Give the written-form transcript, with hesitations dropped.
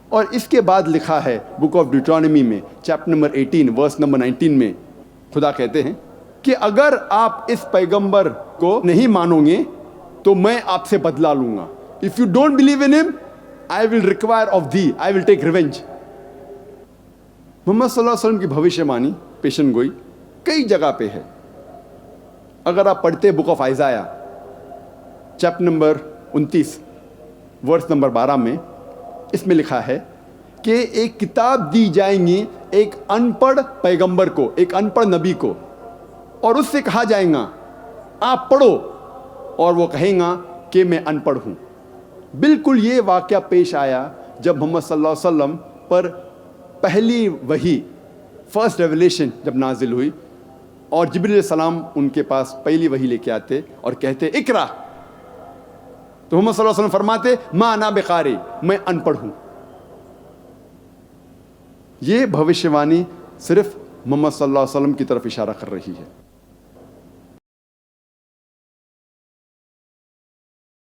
اور اس کے بعد لکھا ہے بک آف ڈیوٹرانومی میں چیپٹر نمبر 18 ورس نمبر 19 میں خدا کہتے ہیں کہ اگر آپ اس پیغمبر کو نہیں مانو گے تو میں آپ سے بدلہ لوں گا. If you don't believe in him, I will require of thee, I will take revenge. محمد صلی اللہ علیہ وسلم کی بھوشیوانی پیشن گوئی کئی جگہ پہ ہے. اگر آپ پڑھتے book of Isaiah chapter number 29 verse number 12 میں، اس میں لکھا ہے کہ ایک کتاب دی جائیں گی ایک ان پڑھ پیغمبر کو، ایک ان پڑھ نبی کو، اور اس سے کہا جائے گا آپ پڑھو، اور وہ کہیں گا کہ میں ان پڑھ ہوں. بالکل یہ واقعہ پیش آیا جب محمد صلی اللہ علیہ وسلم پر پہلی وحی فرسٹ ریولیشن جب نازل ہوئی، اور جبریل علیہ السلام ان کے پاس پہلی وحی لے کے آتے اور کہتے اقرا، تو محمد صلی اللہ علیہ وسلم فرماتے ما انا بقاری، میں ان پڑھ ہوں. یہ بھوشیوانی صرف محمد صلی اللہ علیہ وسلم کی طرف اشارہ کر رہی ہے.